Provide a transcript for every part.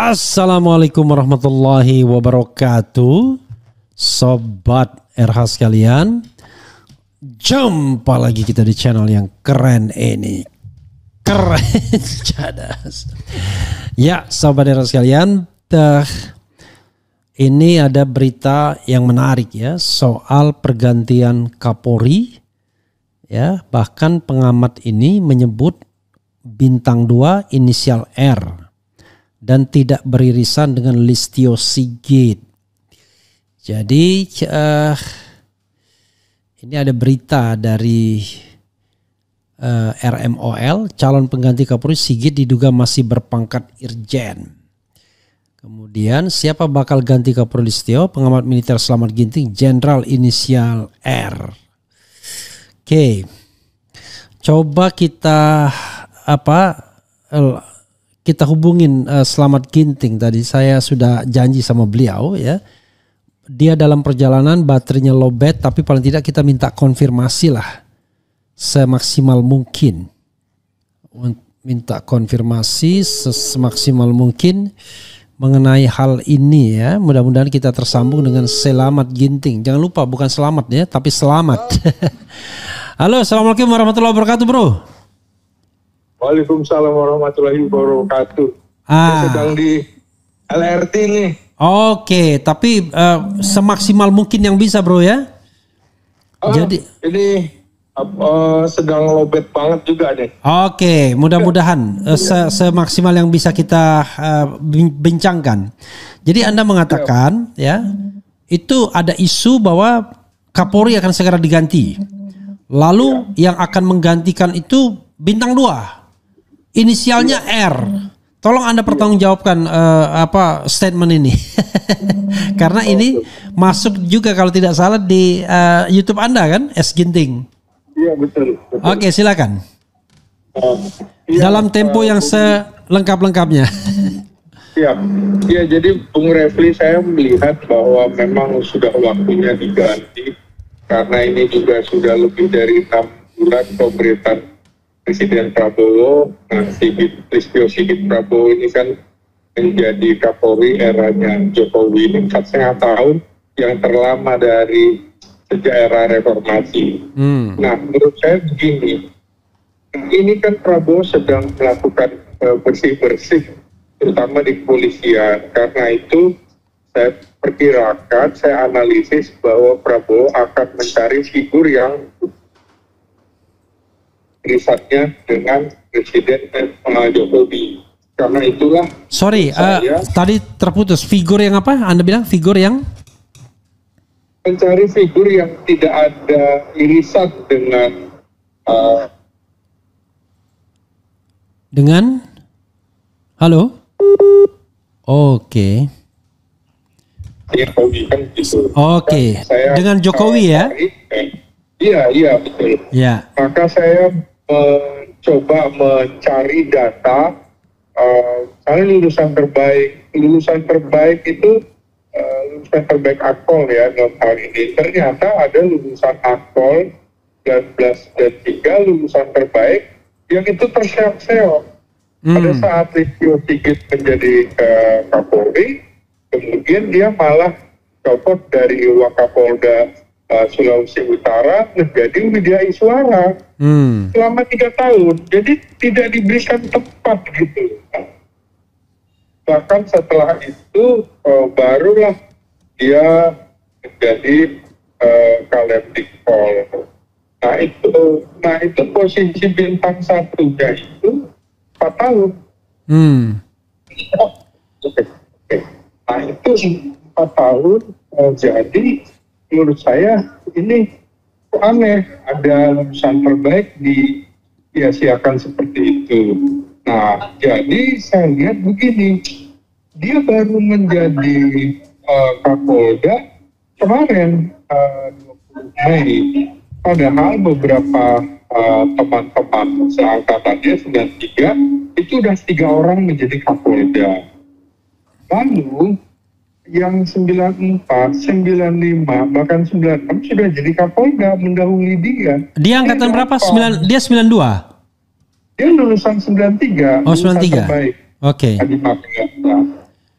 Assalamualaikum warahmatullahi wabarakatuh. Sobat RH sekalian, jumpa lagi kita di channel yang keren ini. Keren cadas. Ya, sobat RH sekalian, ini ada berita yang menarik ya soal pergantian Kapolri. Ya, bahkan pengamat ini menyebut bintang 2 inisial R dan tidak beririsan dengan Listio Sigit. Jadi ini ada berita dari RMOL, calon pengganti Kapolri Sigit diduga masih berpangkat Irjen. Kemudian siapa bakal ganti Kapolri Listio? Pengamat militer Slamet Ginting, Jenderal inisial R. Oke, coba kita kita hubungin Slamet Ginting. Tadi saya sudah janji sama beliau ya. Dia dalam perjalanan, baterainya lowbat, tapi paling tidak kita minta konfirmasi lah semaksimal mungkin. Minta konfirmasi semaksimal mungkin mengenai hal ini ya. Mudah-mudahan kita tersambung dengan Slamet Ginting. Jangan lupa bukan selamat ya, tapi selamat. Halo, assalamualaikum warahmatullahi wabarakatuh, bro. Waalaikumsalam warahmatullahi wabarakatuh. Saya sedang di LRT nih. Oke, tapi semaksimal mungkin yang bisa, bro ya. Jadi ini sedang lowbat banget juga deh. Oke, mudah-mudahan semaksimal yang bisa kita bincangkan. Jadi Anda mengatakan ya, itu ada isu bahwa Kapolri akan segera diganti. Lalu yang akan menggantikan itu bintang 2. Inisialnya R. Tolong Anda pertanggungjawabkan statement ini. Karena ini masuk juga kalau tidak salah di YouTube Anda kan, S Ginting. Iya betul. Oke, silakan. Dalam tempo yang selengkap-lengkapnya. Iya. Iya, jadi Bung Refli, saya melihat bahwa memang sudah waktunya diganti karena ini juga sudah lebih dari 6 bulan pemerintahan Presiden Prabowo. Nah, Listio Sigit Prabowo ini kan menjadi Kapolri eranya Jokowi ini 4,5 tahun, yang terlama dari sejak era reformasi. Nah, menurut saya begini, ini kan Prabowo sedang melakukan bersih-bersih, terutama di kepolisian. Karena itu saya perkirakan, saya analisis bahwa Prabowo akan mencari figur yang risetnya dengan Presiden Jokowi. Karena itulah tadi terputus. Figur yang apa? Anda bilang figur yang mencari figur yang tidak ada irisan dengan halo? Oke. Jokowi kan gitu. Oke. Dengan Jokowi ya? Iya betul. Ya. Maka saya mencoba mencari data, lulusan terbaik itu lulusan terbaik Akpol ya dalam hal ini. Ternyata ada lulusan Akpol 19 dan 3 lulusan terbaik yang itu terseok-seok. Pada saat Listio Sigit menjadi Kapolri, kemudian dia malah copot dari Wakapolda Sulawesi Utara menjadi Widya Iswara selama 3 tahun. Jadi tidak diberikan tempat gitu. Bahkan setelah itu barulah dia menjadi Kalemdikpol. Nah itu posisi bintang 1-nya itu 4 tahun. Nah itu 4 tahun. Jadi menurut saya ini aneh, ada lulusan terbaik disia-siakan seperti itu. Nah, jadi saya lihat begini, dia baru menjadi Kapolda kemarin 20 Mei, padahal beberapa teman-teman seangkatannya 93 itu sudah 3 orang menjadi Kapolda. Lalu yang 94, 95, bahkan 96 sudah jadi Kapolda mendahului dia. Dia angkatan berapa? Dia 92? Dia lulusan 93. Oh, 93. Oke.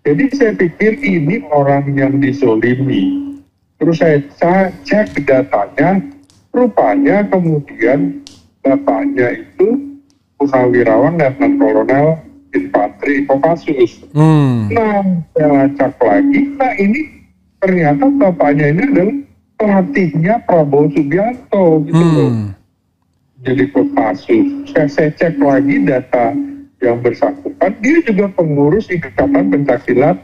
Jadi saya pikir ini orang yang dizolimi. Terus saya cek datanya, rupanya kemudian bapaknya itu Purnawirawan Letnan Kolonel Infanteri Kopassus. Nah, saya lacak lagi, nah ini ternyata bapaknya ini adalah pelatihnya Prabowo Subianto gitu loh. Jadi Kopassus. Saya cek lagi data yang bersangkutan, dia juga pengurus Ikatan Pencaksilat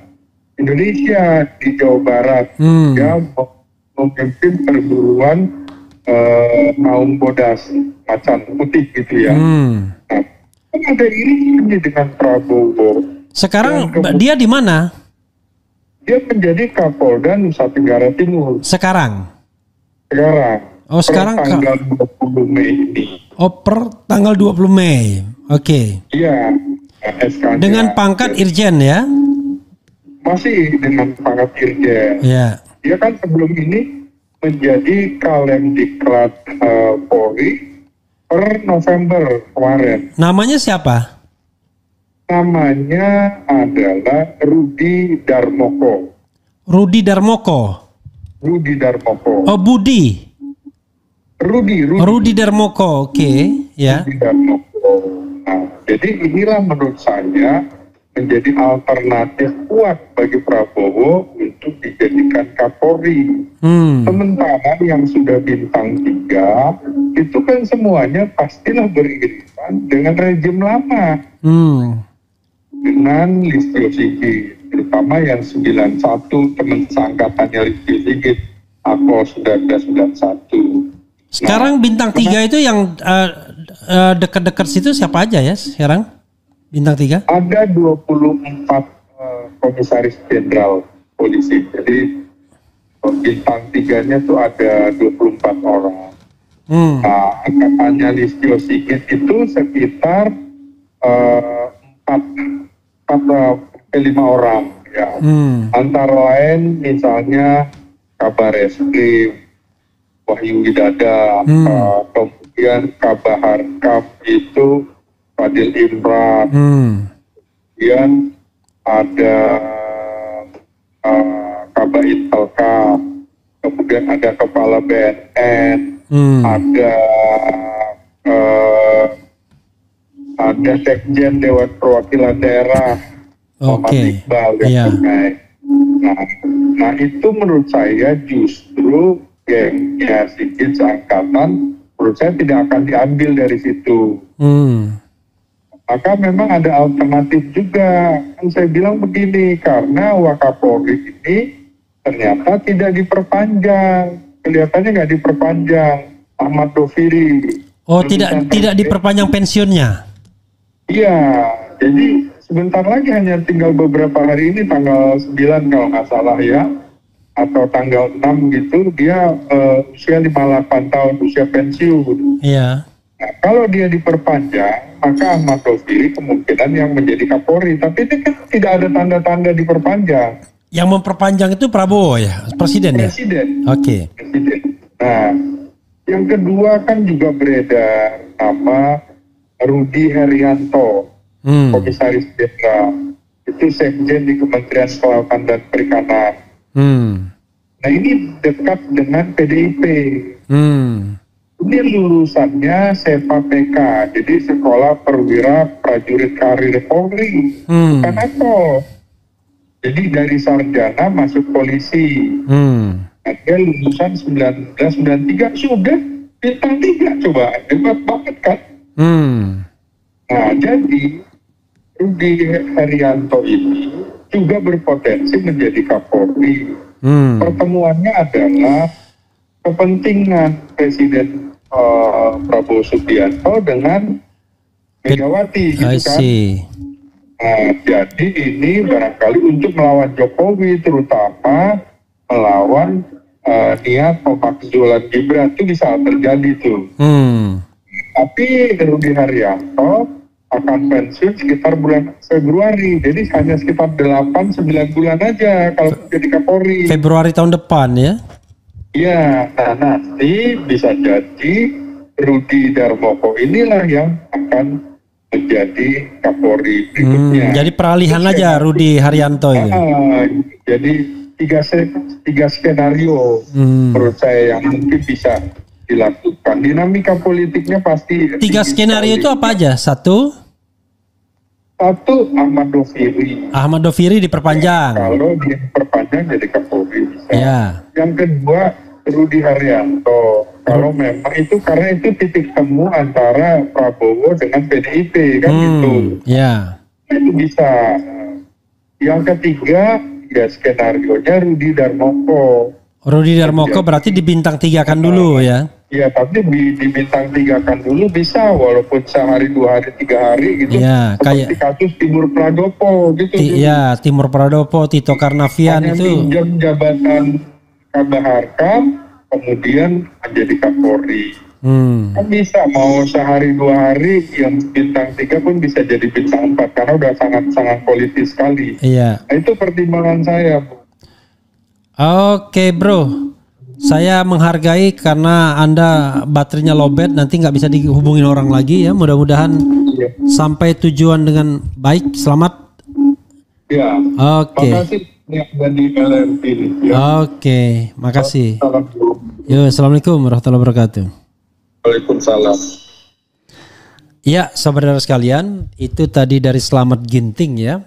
Indonesia di Jawa Barat. Dia memimpin perguruan kaum bodas macan putih gitu ya. Nah, kan ada irisannya dengan Prabowo. Sekarang dia di mana? Dia menjadi Kapolda Nusa Tenggara Timur. Sekarang. Oh, sekarang tanggal 20 Mei ini. Oh, per tanggal 20 Mei. Oke. Iya. SK-nya. Dengan pangkat Irjen ya? Masih dengan pangkat Irjen. Iya. Dia kan sebelum ini menjadi Kalemdiklat Polri per November kemarin. Namanya siapa? Namanya adalah Rudi Darmoko. Rudi Darmoko. Oh, Budi. Rudi Darmoko, oke, ya. Rudi Darmoko. Nah, jadi inilah menurut saya menjadi alternatif kuat bagi Prabowo untuk dijadikan Kapolri. Sementara yang sudah bintang 3 itu kan semuanya pastilah beririsan dengan rejim lama. Dengan Listio Sigit, terutama yang 91 teman seangkatannya Listio Sigit, Akol 1991. Sekarang bintang 3 itu yang dekat-dekat situ siapa aja ya sekarang? Bintang 3? Ada 24 komisaris jenderal polisi. Jadi bintang 3-nya tuh ada 24 orang. Nah, angkatannya Listio Sigit itu sekitar 5 orang ya. Antara lain misalnya Kabar Eskrim Wahyu Widada, kemudian Kabahar Kap itu Fadil Imran, kemudian ada Kabait Telka, kemudian ada Kepala BNN, ada Sekjen Dewan Perwakilan Daerah, Muhammad Iqbal yang terkait. Nah itu menurut saya justru gengnya Sigit seangkatan, menurut saya tidak akan diambil dari situ. Maka memang ada alternatif juga. Kan saya bilang begini, karena Wakapolri ini ternyata tidak diperpanjang, kelihatannya nggak diperpanjang. Ahmad Doviri. Oh, tidak diperpanjang pensiunnya? Iya, jadi sebentar lagi, hanya tinggal beberapa hari ini, tanggal 9 kalau nggak salah ya, atau tanggal 6 gitu, dia usia 58 tahun, usia pensiun. Iya. Nah, kalau dia diperpanjang, maka Ahmad Doviri kemungkinan yang menjadi Kapolri. Tapi ini kan tidak ada tanda-tanda diperpanjang. Yang memperpanjang itu Prabowo ya? Presiden ya? Presiden. Oke. Presiden. Nah, yang kedua kan juga beredar nama Rudi Herianto, Komisaris Jenderal. Itu Sekjen di Kementerian Kelautan dan Perikanan. Nah, ini dekat dengan PDIP. Ini lulusannya SEPA PK, jadi Sekolah Perwira Prajurit Karir Polri, bukan AKO. Jadi dari sarjana masuk polisi. Nah, dia lulusan 1993, sudah bintang 3, coba hebat banget kan. Nah, jadi Rudi Herianto ini juga berpotensi menjadi Kapolri. Pertemuannya adalah kepentingan Presiden Prabowo Subianto dengan Megawati, gitu kan. Nah, jadi ini barangkali untuk melawan Jokowi, terutama melawan niat pemakzulan Gibran, itu bisa terjadi tuh. Tapi Rudi Haryanto akan pensiun sekitar bulan Februari, jadi hanya sekitar 8-9 bulan aja kalau jadi Kapolri. Februari tahun depan ya? Ya, nah nanti bisa jadi Rudi Darmoko inilah yang akan menjadi Kapolri berikutnya. Jadi peralihan aja Rudi Haryanto itu. Jadi tiga skenario menurut saya yang mungkin bisa dilakukan. Dinamika politiknya pasti. Tiga skenario itu apa aja? Satu Ahmad Doviri. Ahmad Doviri diperpanjang. Kalau diperpanjang jadi Kapolri bisa. Ya. Yang kedua Rudi Haryanto. Kalau memang itu karena itu titik temu antara Prabowo dengan PDIP kan gitu. Ya. Itu bisa. Yang ketiga ya skenarionya Rudi Darmoko. Rudi Darmoko berarti dibintang tigakan dulu ya? Iya, tapi dibintang tigakan dulu bisa walaupun sehari, 2 hari, 3 hari gitu. Ya, seperti kasus Timur Pradopo gitu. Iya, Timur Pradopo, Tito Karnavian itu. Pinjam jabatan Kabaharkam, kemudian menjadi Kapolri. Kan bisa mau sehari 2 hari yang bintang 3 pun bisa jadi bintang 4 karena udah sangat-sangat politis sekali. Iya. Nah, itu pertimbangan saya, Bu. Oke, bro. Saya menghargai karena Anda baterainya lowbat, nanti nggak bisa dihubungin orang lagi ya. Mudah-mudahan sampai tujuan dengan baik, selamat. Ya. Oke. Makasih yang dari LRT. Ya. Oke, makasih. Yo, assalamualaikum warahmatullahi wabarakatuh. Waalaikumsalam. Ya, saudara sekalian, itu tadi dari Slamet Ginting ya.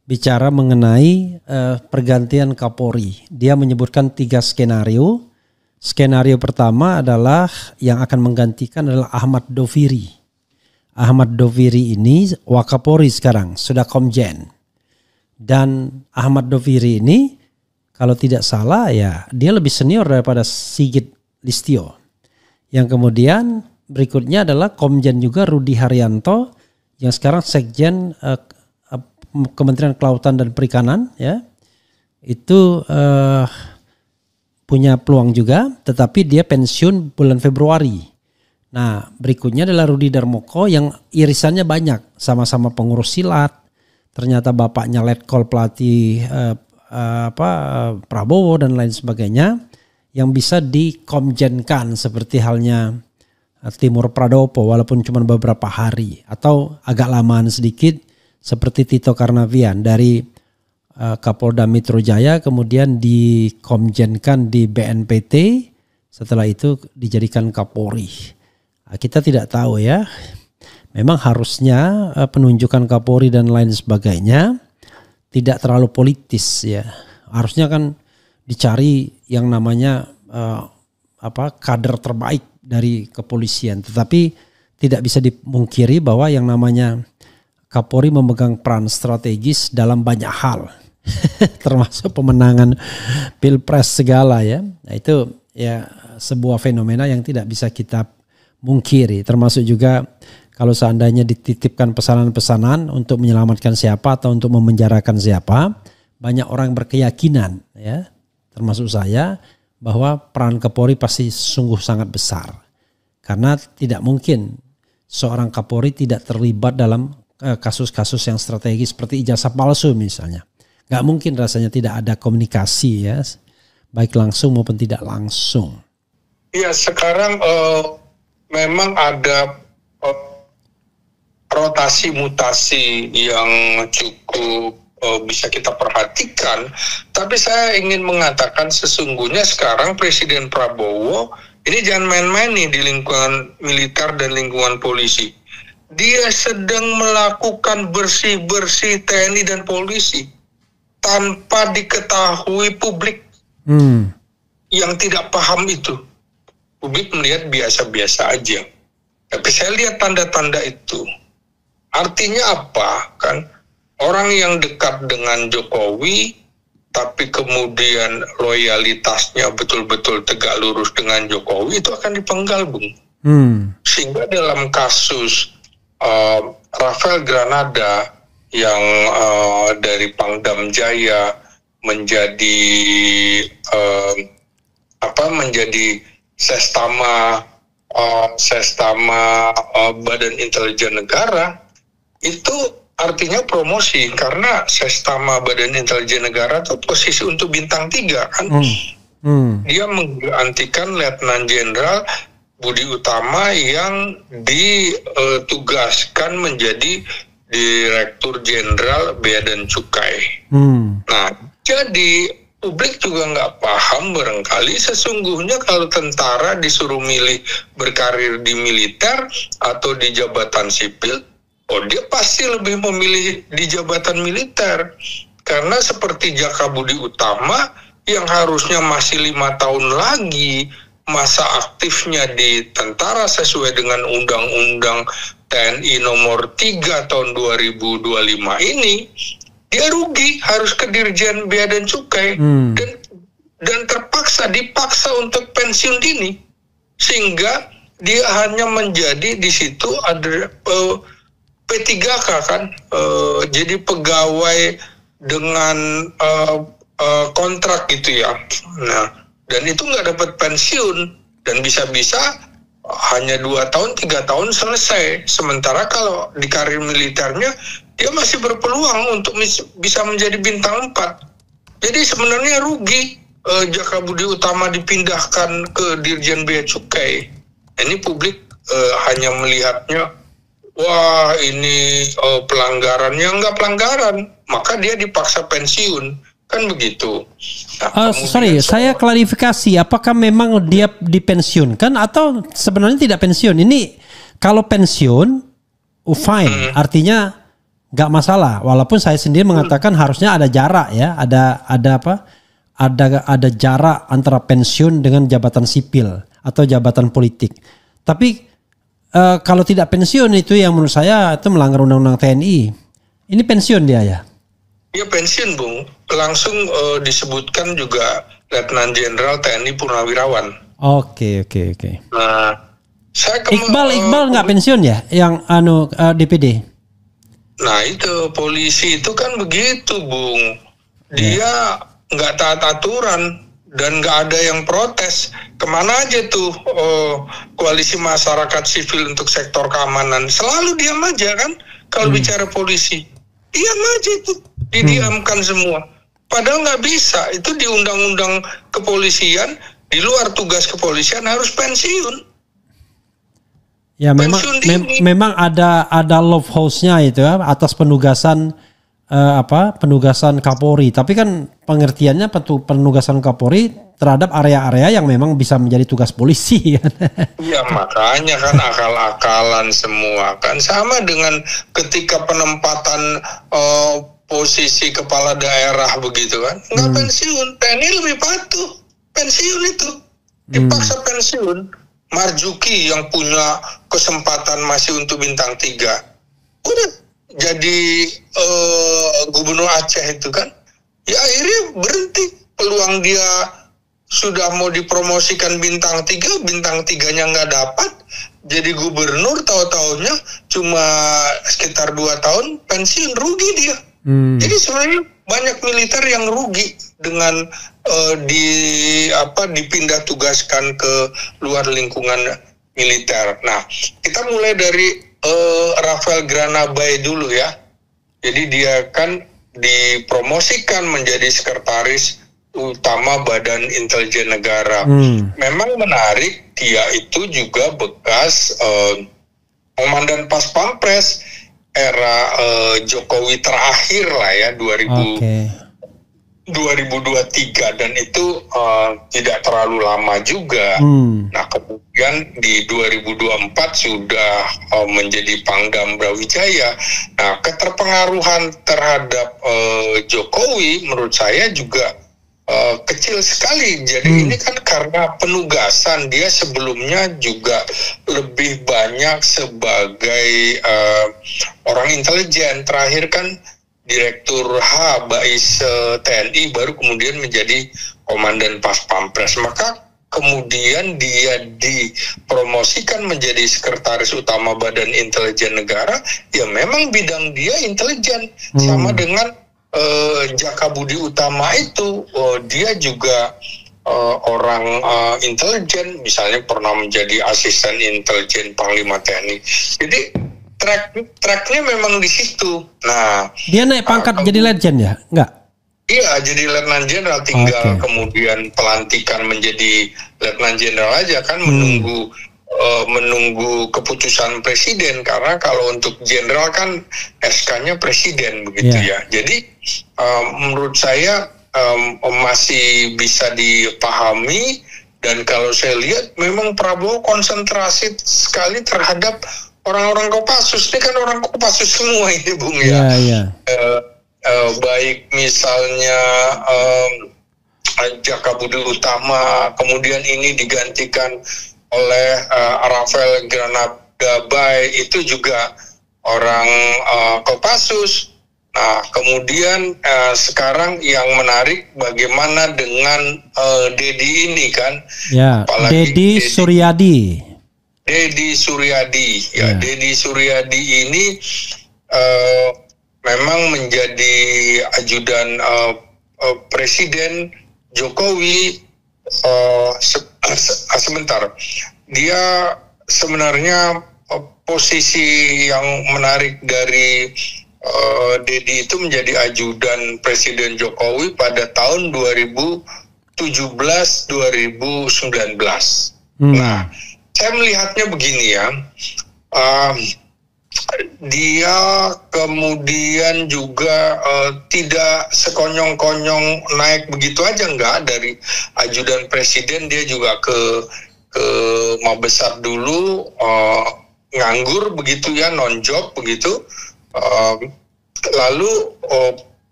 Bicara mengenai pergantian Kapolri. Dia menyebutkan 3 skenario. Skenario pertama adalah yang akan menggantikan adalah Ahmad Doviri. Ahmad Doviri ini Wakapolri sekarang, sudah Komjen. Dan Ahmad Doviri ini kalau tidak salah ya dia lebih senior daripada Sigit Listio. Yang kemudian berikutnya adalah Komjen juga Rudi Haryanto yang sekarang Sekjen Kementerian Kelautan dan Perikanan ya, itu punya peluang juga, tetapi dia pensiun bulan Februari. Nah berikutnya adalah Rudi Darmoko yang irisannya banyak, sama-sama pengurus silat, ternyata bapaknya letkol pelatih Prabowo dan lain sebagainya, yang bisa dikomjenkan seperti halnya Timur Pradopo walaupun cuma beberapa hari atau agak lamaan sedikit. Seperti Tito Karnavian dari Kapolda Metro Jaya kemudian dikomjenkan di BNPT, setelah itu dijadikan Kapolri. Kita tidak tahu ya, memang harusnya penunjukan Kapolri dan lain sebagainya tidak terlalu politis ya. Harusnya kan dicari yang namanya kader terbaik dari kepolisian. Tetapi tidak bisa dimungkiri bahwa yang namanya Kapolri memegang peran strategis dalam banyak hal, termasuk pemenangan pilpres segala ya. Nah itu ya sebuah fenomena yang tidak bisa kita mungkiri. Termasuk juga kalau seandainya dititipkan pesanan-pesanan untuk menyelamatkan siapa atau untuk memenjarakan siapa, banyak orang berkeyakinan ya, termasuk saya, bahwa peran Kapolri pasti sungguh sangat besar. Karena tidak mungkin seorang Kapolri tidak terlibat dalam kasus-kasus yang strategis seperti ijazah palsu misalnya. Gak mungkin rasanya tidak ada komunikasi ya, baik langsung maupun tidak langsung. Ya sekarang memang ada rotasi mutasi yang cukup bisa kita perhatikan. Tapi saya ingin mengatakan sesungguhnya sekarang Presiden Prabowo ini jangan main-main nih di lingkungan militer dan lingkungan polisi. Dia sedang melakukan bersih-bersih TNI dan polisi tanpa diketahui publik yang tidak paham itu. Publik melihat biasa-biasa aja. Tapi saya lihat tanda-tanda itu. Artinya apa? Kan orang yang dekat dengan Jokowi tapi kemudian loyalitasnya betul-betul tegak lurus dengan Jokowi itu akan dipenggal, Bung. Sehingga dalam kasus Rafael Granada yang dari Pangdam Jaya menjadi menjadi Sestama Badan Intelijen Negara, itu artinya promosi karena Sestama Badan Intelijen Negara itu posisi untuk bintang 3 kan. Dia menggantikan Letnan Jenderal Budi Utama yang ditugaskan menjadi Direktur Jenderal Bea dan Cukai. Nah, jadi publik juga nggak paham barangkali sesungguhnya kalau tentara disuruh milih berkarir di militer atau di jabatan sipil, dia pasti lebih memilih di jabatan militer. Karena seperti Jaka Budi Utama yang harusnya masih 5 tahun lagi masa aktifnya di tentara sesuai dengan Undang-Undang TNI nomor 3 tahun 2025 ini, dia rugi harus ke Dirjen Bea dan Cukai dan dipaksa untuk pensiun dini, sehingga dia hanya menjadi di situ ada P3K kan, jadi pegawai dengan kontrak gitu ya. Nah, dan itu nggak dapat pensiun dan bisa-bisa hanya 2 tahun 3 tahun selesai. Sementara kalau di karir militernya dia masih berpeluang untuk bisa menjadi bintang 4. Jadi sebenarnya rugi Jaka Budi Utama dipindahkan ke Dirjen Bea Cukai. Ini publik hanya melihatnya, wah ini pelanggarannya, nggak pelanggaran, maka dia dipaksa pensiun. Kan begitu. Nah, saya klarifikasi, apakah memang dia dipensiunkan atau sebenarnya tidak pensiun? Ini kalau pensiun, fine, artinya nggak masalah. Walaupun saya sendiri mengatakan harusnya ada jarak ya, ada jarak antara pensiun dengan jabatan sipil atau jabatan politik. Tapi kalau tidak pensiun itu yang menurut saya itu melanggar Undang-Undang TNI. Ini pensiun dia ya? Ya pensiun, Bung. Langsung disebutkan juga Letnan Jenderal TNI Purnawirawan. Oke. Nah, saya Iqbal nggak pensiun ya, yang DPD? Nah itu polisi itu kan begitu, Bung. Dia nggak taat aturan dan nggak ada yang protes. Kemana aja tuh koalisi masyarakat sipil untuk sektor keamanan? Selalu diam aja kan kalau bicara polisi. Diam aja itu, didiamkan semua. Padahal nggak bisa, itu di undang-undang kepolisian, di luar tugas kepolisian harus pensiun. Ya memang ada love house-nya itu ya, atas penugasan penugasan Kapolri. Tapi kan pengertiannya penugasan Kapolri terhadap area-area yang memang bisa menjadi tugas polisi. Ya makanya kan akal-akalan semua kan, sama dengan ketika penempatan posisi kepala daerah begitu kan, nggak pensiun, TNI lebih patuh pensiun itu, dipaksa pensiun. Marzuki yang punya kesempatan masih untuk bintang 3 udah jadi gubernur Aceh itu kan, ya akhirnya berhenti. Peluang dia sudah mau dipromosikan bintang 3, bintang 3-nya nggak dapat, jadi gubernur, tahu-tahunya cuma sekitar 2 tahun pensiun, rugi dia. Jadi sebenarnya banyak militer yang rugi dengan dipindah tugaskan ke luar lingkungan militer. Nah, kita mulai dari Rafael Granabay dulu ya. Jadi dia kan dipromosikan menjadi sekretaris utama Badan Intelijen Negara. Memang menarik, dia itu juga bekas komandan Pas Pampres era Jokowi terakhir lah ya, 2023, dan itu tidak terlalu lama juga. Nah kemudian di 2024 sudah menjadi Pangdam Brawijaya. Nah keterpengaruhan terhadap Jokowi menurut saya juga kecil sekali. Jadi ini kan karena penugasan, dia sebelumnya juga lebih banyak sebagai orang intelijen. Terakhir kan Direktur H Bais TNI, baru kemudian menjadi Komandan Pas Pampres. Maka kemudian dia dipromosikan menjadi Sekretaris Utama Badan Intelijen Negara. Ya memang bidang dia intelijen, sama dengan Jaka Budi Utama itu, dia juga orang intelijen, misalnya pernah menjadi asisten intelijen Panglima TNI. Jadi tracknya memang di situ. Nah, dia naik pangkat jadi legend ya? Enggak? Iya, jadi Letnan Jenderal, tinggal kemudian pelantikan menjadi Letnan Jenderal aja kan, menunggu menunggu keputusan presiden, karena kalau untuk jenderal kan SK-nya presiden begitu ya. Jadi menurut saya masih bisa dipahami, dan kalau saya lihat memang Prabowo konsentrasi sekali terhadap orang-orang Kopassus. Ini kan orang Kopassus semua ini, Bung ya. Baik misalnya Jaka Budi Utama, kemudian ini digantikan oleh Rafael Granadabai, itu juga orang Kopassus. Nah, kemudian sekarang yang menarik bagaimana dengan Dedi ini kan? Ya, Dedi Suryadi. Dedi Suryadi, ya. Dedi Suryadi ini memang menjadi ajudan Presiden Jokowi. Sebentar, dia sebenarnya posisi yang menarik dari Dedi itu menjadi ajudan Presiden Jokowi pada tahun 2017-2019. Nah, saya melihatnya begini ya, dia kemudian juga tidak sekonyong-konyong naik begitu aja, enggak. Dari ajudan presiden dia juga ke Mabesar dulu, nganggur begitu ya, non-job begitu. Lalu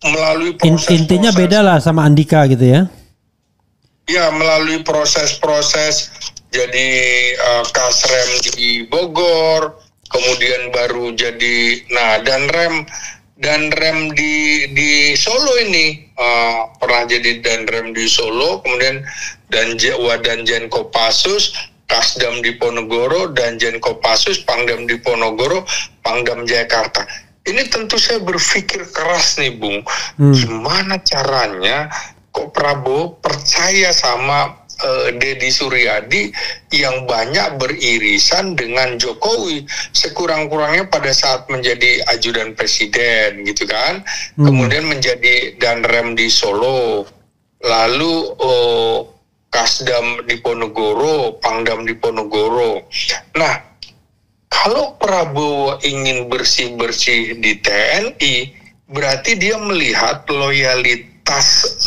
melalui proses, intinya beda lah sama Andika gitu ya. Ya, melalui proses-proses jadi Kasrem di Bogor, kemudian baru jadi, nah dan rem di Solo ini pernah jadi dan rem di Solo, kemudian Danjen Kopassus, Kasdam di Ponorogo, Danjen Kopassus, Pangdam di Ponorogo, Pangdam Jakarta. Ini tentu saya berpikir keras nih, Bung, gimana caranya kok Prabowo percaya sama Dedi Suryadi yang banyak beririsan dengan Jokowi, sekurang-kurangnya pada saat menjadi ajudan presiden gitu kan, kemudian menjadi danrem di Solo, lalu Kasdam di Ponorogo, Pangdam di Ponorogo. Nah, kalau Prabowo ingin bersih-bersih di TNI, berarti dia melihat loyalitas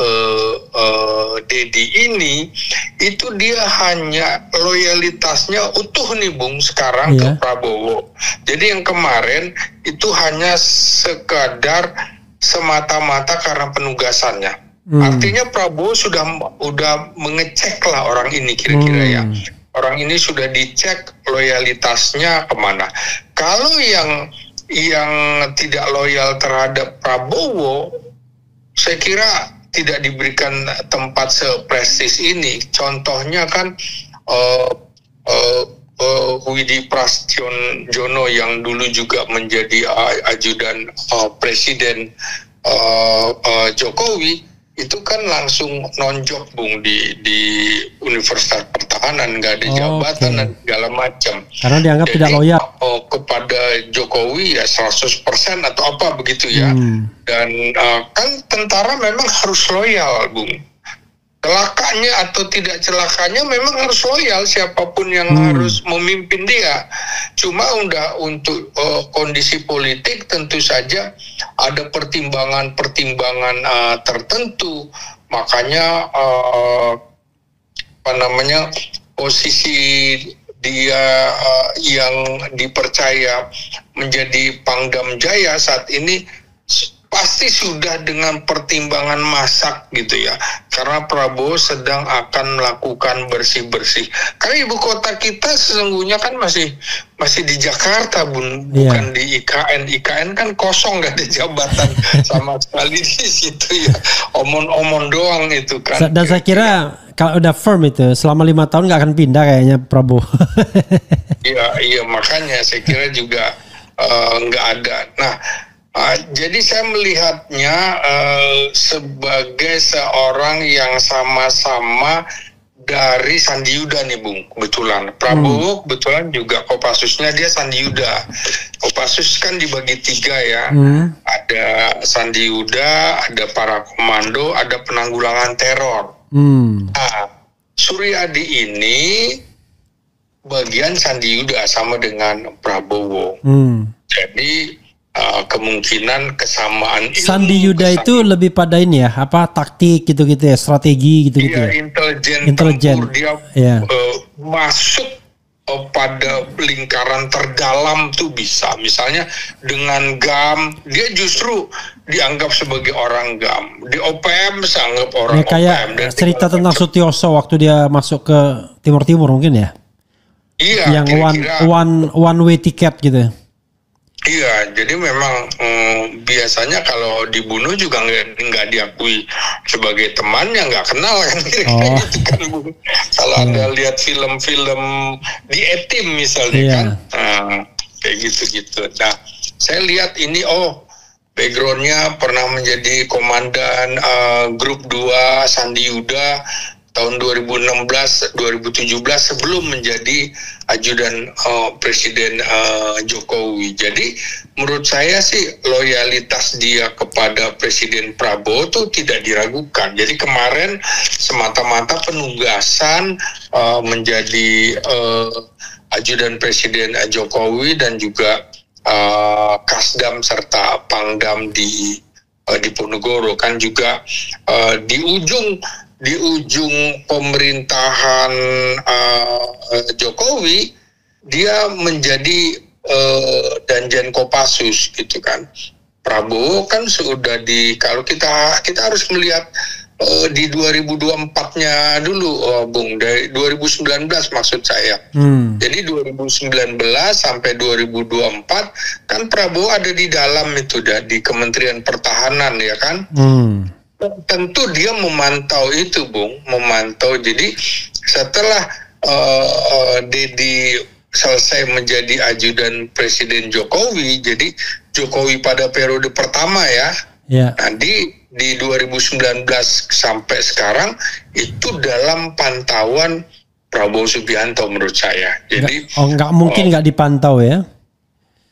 Dedi ini, itu dia hanya loyalitasnya utuh nih, Bung, sekarang ke Prabowo. Jadi yang kemarin itu hanya sekadar semata-mata karena penugasannya. Artinya Prabowo sudah mengecek lah orang ini kira-kira ya. Orang ini sudah dicek loyalitasnya kemana. Kalau yang tidak loyal terhadap Prabowo, saya kira tidak diberikan tempat seprestis ini. Contohnya kan Widi Prasetyono yang dulu juga menjadi ajudan Presiden Jokowi, itu kan langsung nonjok, Bung, di Universitas Pertahanan, nggak ada jabatan dan segala macam. Karena dianggap tidak loyal kepada Jokowi ya 100% atau apa begitu ya. Dan kan tentara memang harus loyal, Bung. Celakanya atau tidak celakanya memang harus loyal siapapun yang harus memimpin dia. Cuma untuk kondisi politik tentu saja ada pertimbangan-pertimbangan tertentu. Makanya posisi dia yang dipercaya menjadi Pangdam Jaya saat ini pasti sudah dengan pertimbangan masak gitu ya, karena Prabowo sedang akan melakukan bersih-bersih. Karena ibu kota kita sesungguhnya kan masih di Jakarta, Bun, bukan di IKN. IKN kan kosong, nggak ada jabatan sama sekali di situ ya, omong-omong doang itu kan. Dan saya kira kalau udah firm itu selama 5 tahun nggak akan pindah kayaknya Prabowo. Iya makanya saya kira juga nggak ada. Nah, jadi saya melihatnya sebagai seorang yang sama-sama dari Sandi Yuda nih, Bung, kebetulan. Prabowo kebetulan juga Kopassusnya dia Sandi Yuda. Kopassus kan dibagi 3 ya. Ada Sandi Yuda, ada para komando, ada penanggulangan teror. Nah, Suryadi ini bagian Sandi Yuda sama dengan Prabowo. Jadi kemungkinan kesamaan ilmu, Sandi Yuda itu lebih pada ini ya, apa taktik gitu-gitu ya, strategi gitu-gitu ya, ya. intelijen. Dia masuk pada lingkaran terdalam tuh bisa. Misalnya dengan GAM, dia justru dianggap sebagai orang GAM. Di OPM sangat orang ya, kayak OPM. Dan cerita tentang Sutioso waktu dia masuk ke Timur mungkin ya. Iya, yang one way ticket gitu. Iya, jadi memang biasanya kalau dibunuh juga nggak diakui sebagai temannya, nggak kenal kan, kira-kira gitu kan, Bu. Kalau Anda lihat film-film di Etim misalnya kan, kayak gitu-gitu. Nah, saya lihat ini, backgroundnya pernah menjadi komandan grup 2 Sandi Yuda tahun 2016-2017 sebelum menjadi ajudan Presiden Jokowi. Jadi menurut saya sih loyalitas dia kepada Presiden Prabowo itu tidak diragukan. Jadi kemarin semata-mata penugasan menjadi ajudan Presiden Jokowi dan juga Kasdam serta Pangdam di Ponorogo kan juga di ujung pemerintahan Jokowi dia menjadi Danjen Kopassus gitu kan. Prabowo kan sudah kalau kita harus melihat di 2024-nya dulu, Bung, dari 2019 maksud saya. Jadi 2019 sampai 2024 kan Prabowo ada di dalam itu di Kementerian Pertahanan ya kan. Tentu dia memantau itu, Bung, memantau. Jadi setelah Dedi selesai menjadi ajudan Presiden Jokowi, jadi Jokowi pada periode pertama ya. Nah, di 2019 sampai sekarang itu dalam pantauan Prabowo Subianto menurut saya. Jadi nggak mungkin nggak dipantau ya.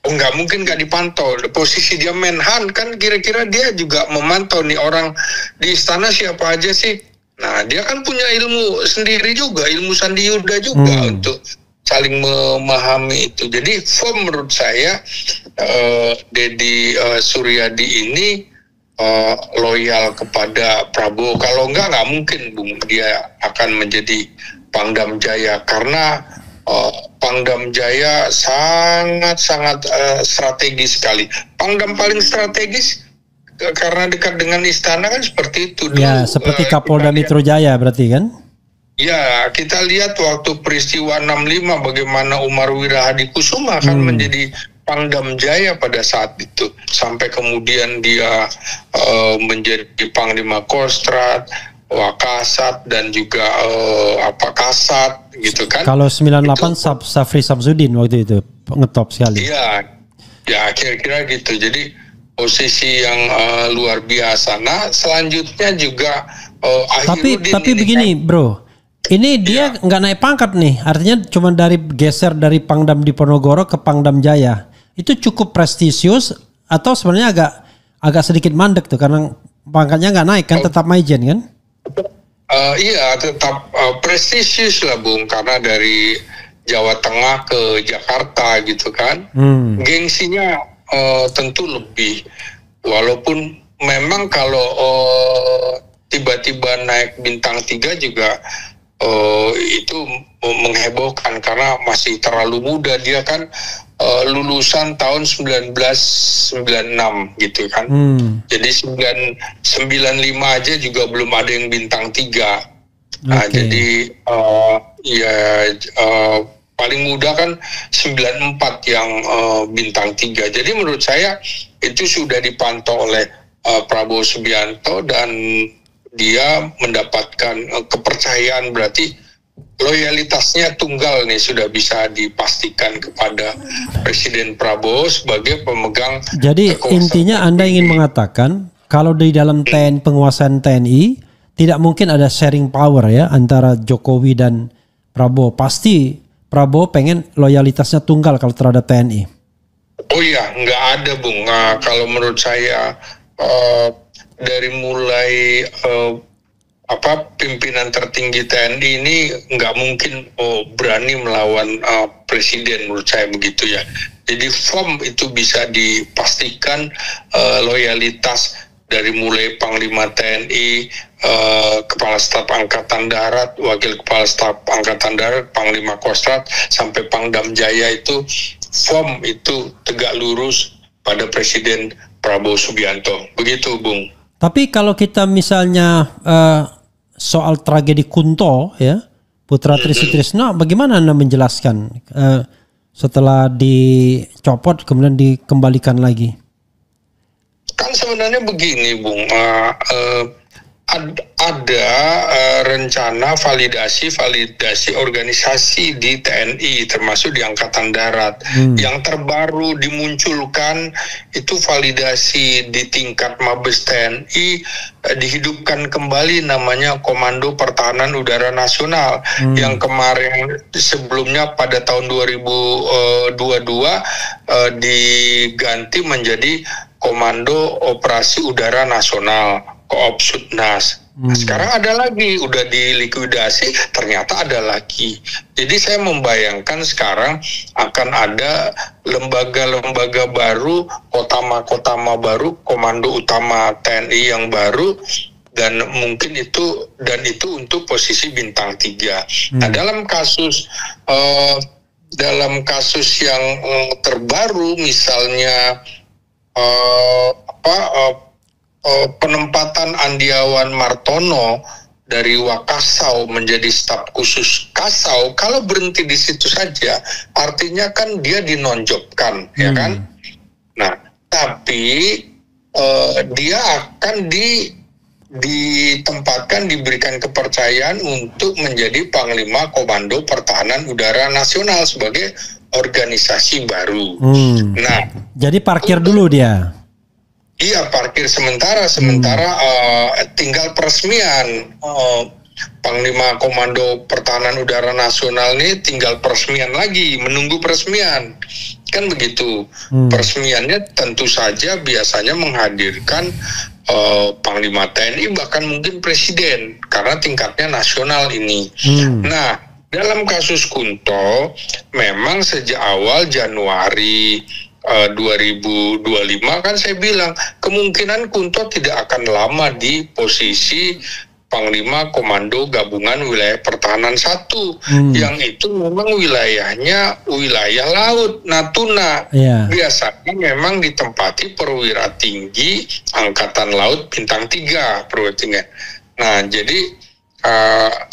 Nggak mungkin nggak dipantau. Posisi dia Menhan kan kira-kira dia juga memantau nih orang di istana siapa aja sih. Nah, dia kan punya ilmu sendiri juga, ilmu Sandi Yuda juga untuk saling memahami itu. Jadi menurut saya Dedi Suryadi ini loyal kepada Prabowo. Kalau nggak mungkin, Bung, dia akan menjadi Pangdam Jaya karena Pangdam Jaya sangat strategis sekali. Pangdam paling strategis karena dekat dengan istana kan seperti itu. Ya, seperti Kapolda Metro Jaya berarti kan? Ya, kita lihat waktu peristiwa 65 bagaimana Umar Wirahadi Kusuma kan menjadi Pangdam Jaya pada saat itu. Sampai kemudian dia menjadi Panglima Kostrad, Wakasat dan juga Kasat gitu kan. Kalau 98 Safri Samsudin waktu itu ngetop sekali. Iya, ya kira-kira gitu. Jadi posisi yang luar biasa. Nah, selanjutnya juga tapi begini, Bro. Ini dia nggak naik pangkat nih. Artinya cuma geser dari Pangdam di Ponorogo ke Pangdam Jaya. Itu cukup prestisius atau sebenarnya agak sedikit mandek tuh karena pangkatnya nggak naik kan, tetap Maijen kan? Iya, tetap prestisius lah, Bung, karena dari Jawa Tengah ke Jakarta gitu kan. Gengsinya tentu lebih. Walaupun memang kalau tiba-tiba naik bintang 3 juga itu menghebohkan karena masih terlalu muda. Dia kan lulusan tahun 1996 gitu kan. Jadi 95 aja juga belum ada yang bintang 3. Nah, jadi paling muda kan 94 yang bintang 3. Jadi menurut saya itu sudah dipantau oleh Prabowo Subianto dan dia mendapatkan kepercayaan, berarti loyalitasnya tunggal nih sudah bisa dipastikan kepada Presiden Prabowo sebagai pemegang. Jadi intinya Anda ingin mengatakan kalau di dalam penguasaan TNI tidak mungkin ada sharing power ya antara Jokowi dan Prabowo. Pasti Prabowo pengen loyalitasnya tunggal kalau terhadap TNI. Oh iya, nggak ada, Bung. Nah, kalau menurut saya dari mulai pimpinan tertinggi TNI ini nggak mungkin berani melawan presiden, menurut saya begitu ya. Jadi FOM itu bisa dipastikan loyalitas dari mulai Panglima TNI, Kepala Staf Angkatan Darat, Wakil Kepala Staf Angkatan Darat, Panglima Kostrat, sampai Pangdam Jaya itu FOM itu tegak lurus pada Presiden Prabowo Subianto. Begitu, Bung. Tapi kalau kita misalnya soal tragedi Kunto ya, putra Tri Sutrisno, bagaimana Anda menjelaskan setelah dicopot kemudian dikembalikan lagi? Kan sebenarnya begini, Bung, ada rencana validasi organisasi di TNI termasuk di Angkatan Darat. Yang terbaru dimunculkan itu validasi di tingkat Mabes TNI, dihidupkan kembali namanya Komando Pertahanan Udara Nasional yang kemarin sebelumnya pada tahun 2022 diganti menjadi Komando Operasi Udara Nasional, Koopsudnas. Nah, sekarang ada lagi, udah dilikuidasi, ternyata ada lagi. Jadi saya membayangkan sekarang akan ada lembaga-lembaga baru, Kotama baru, Komando Utama TNI yang baru, dan mungkin itu untuk posisi bintang 3. Nah, dalam kasus yang terbaru, misalnya penempatan Andiawan Martono dari Wakasau menjadi staf khusus Kasau, kalau berhenti di situ saja, artinya kan dia dinonjobkan, ya kan? Nah, tapi dia akan ditempatkan, diberikan kepercayaan untuk menjadi Panglima Komando Pertahanan Udara Nasional sebagai organisasi baru. Nah, jadi parkir dulu dia. Iya, parkir sementara tinggal peresmian Panglima Komando Pertahanan Udara Nasional ini, tinggal peresmian lagi, menunggu peresmian. Kan begitu. Peresmiannya tentu saja biasanya menghadirkan Panglima TNI, bahkan mungkin Presiden, karena tingkatnya nasional ini. Nah, dalam kasus Kunto, memang sejak awal Januari 2025 kan saya bilang kemungkinan Kunto tidak akan lama di posisi Panglima Komando Gabungan Wilayah Pertahanan 1, yang itu memang wilayahnya wilayah laut, Natuna. Biasanya memang ditempati perwira tinggi Angkatan Laut bintang 3 perwira tinggi. Nah, jadi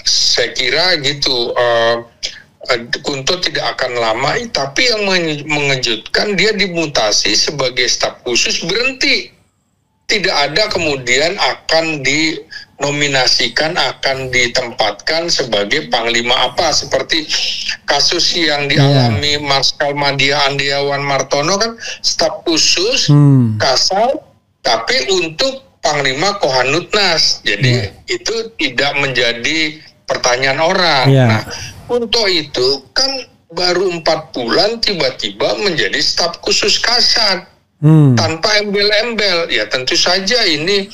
saya kira gitu, Kunto tidak akan lama, tapi yang mengejutkan dia dimutasi sebagai staf khusus, berhenti. Tidak ada kemudian akan dinominasikan, akan ditempatkan sebagai panglima apa, seperti kasus yang dialami Marskal Madya Andiawan Martono kan staf khusus Kasau, tapi untuk Panglima Kohanutnas. Jadi itu tidak menjadi pertanyaan orang. Nah, Kunto itu kan baru 4 bulan tiba-tiba menjadi staf khusus Kasat tanpa embel-embel. Ya tentu saja ini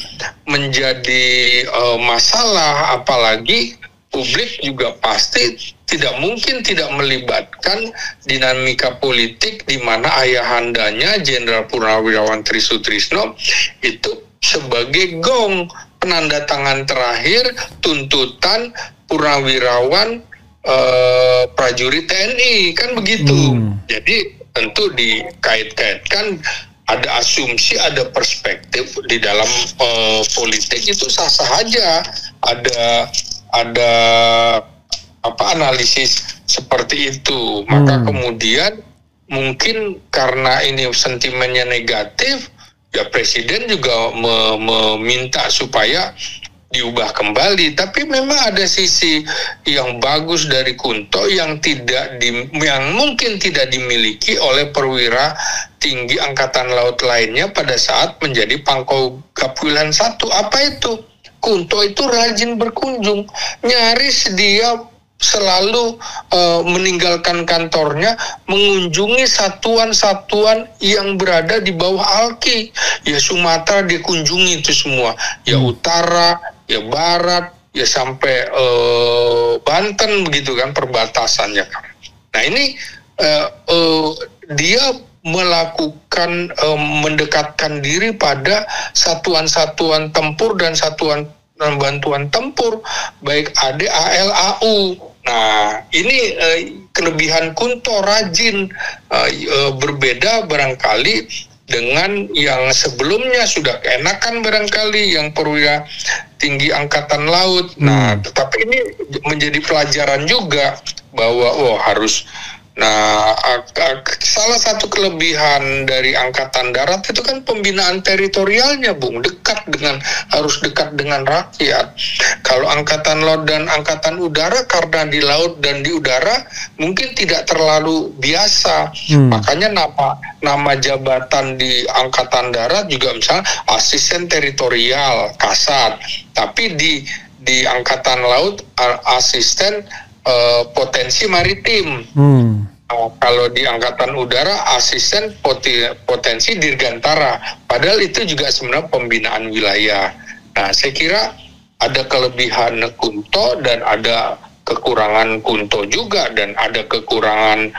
menjadi masalah, apalagi publik juga pasti tidak mungkin tidak melibatkan dinamika politik di mana ayahandanya Jenderal Purnawirawan Tri Sutrisno itu sebagai gong penanda tangan terakhir tuntutan Purnawirawan prajurit TNI, kan begitu. Jadi tentu dikait-kaitkan, ada asumsi, ada perspektif di dalam politik, itu sah-sah aja. Ada analisis seperti itu. Maka kemudian mungkin karena ini sentimennya negatif, ya Presiden juga meminta supaya diubah kembali. Tapi memang ada sisi yang bagus dari Kunto yang mungkin tidak dimiliki oleh perwira tinggi Angkatan Laut lainnya pada saat menjadi Pangkogap Wilan 1. Apa itu? Kunto itu rajin berkunjung, nyaris dia selalu meninggalkan kantornya, mengunjungi satuan-satuan yang berada di bawah ALKI. Ya Sumatera dikunjungi itu semua, ya utara, ya barat, ya sampai Banten begitu kan perbatasannya kan. Nah ini dia melakukan mendekatkan diri pada satuan-satuan tempur dan satuan bantuan tempur baik AD, AL, AU. Nah ini kelebihan Kunto rajin, berbeda barangkali dengan yang sebelumnya sudah keenakan barangkali yang perwira tinggi angkatan laut. Nah, tetapi ini menjadi pelajaran juga bahwa harus. Nah, salah satu kelebihan dari angkatan darat itu kan pembinaan teritorialnya, Bung, harus dekat dengan rakyat. Kalau angkatan laut dan angkatan udara karena di laut dan di udara mungkin tidak terlalu biasa. Makanya nama jabatan di angkatan darat juga misalnya asisten teritorial Kasat, tapi di angkatan laut asisten potensi maritim. Kalau di angkatan udara asisten potensi dirgantara, padahal itu juga sebenarnya pembinaan wilayah. Nah, saya kira ada kelebihan Kunto dan ada kekurangan Kunto juga, dan ada kekurangan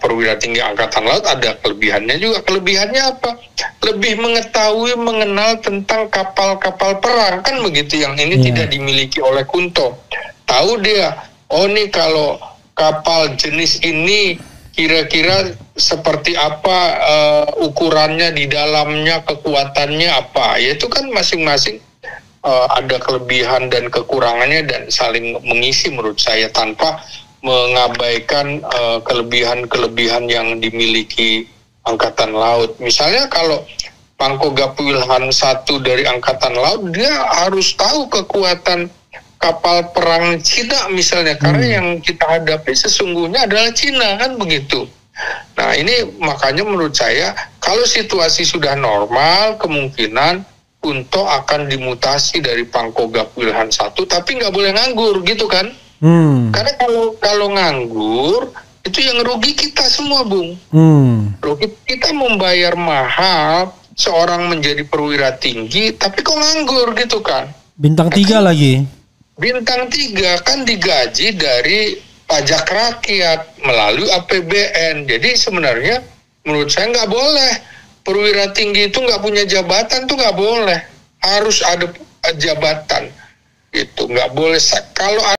perwira tinggi angkatan laut, ada kelebihannya juga. Kelebihannya apa? Lebih mengetahui, mengenal tentang kapal-kapal perang, kan begitu, yang ini tidak dimiliki oleh Kunto. Tahu dia, nih kalau kapal jenis ini kira-kira seperti apa ukurannya di dalamnya, kekuatannya apa. Ya itu kan masing-masing ada kelebihan dan kekurangannya dan saling mengisi menurut saya, tanpa mengabaikan kelebihan-kelebihan yang dimiliki Angkatan Laut. Misalnya kalau Pangkogap Wilhan 1 dari Angkatan Laut, dia harus tahu kekuatan kapal perang Cina misalnya, karena yang kita hadapi sesungguhnya adalah Cina, kan begitu. Nah ini makanya menurut saya kalau situasi sudah normal, kemungkinan Kunto akan dimutasi dari Pangkogap Wilhan 1, tapi nggak boleh nganggur gitu kan. Karena kalau nganggur itu yang rugi kita semua, Bung. Rugi kita, membayar mahal seorang menjadi perwira tinggi tapi kok nganggur gitu kan. Bintang 3 lagi. Bintang 3 kan digaji dari pajak rakyat melalui APBN. Jadi sebenarnya menurut saya nggak boleh perwira tinggi itu nggak punya jabatan, tuh nggak boleh. Harus ada jabatan. Itu nggak boleh. Kalau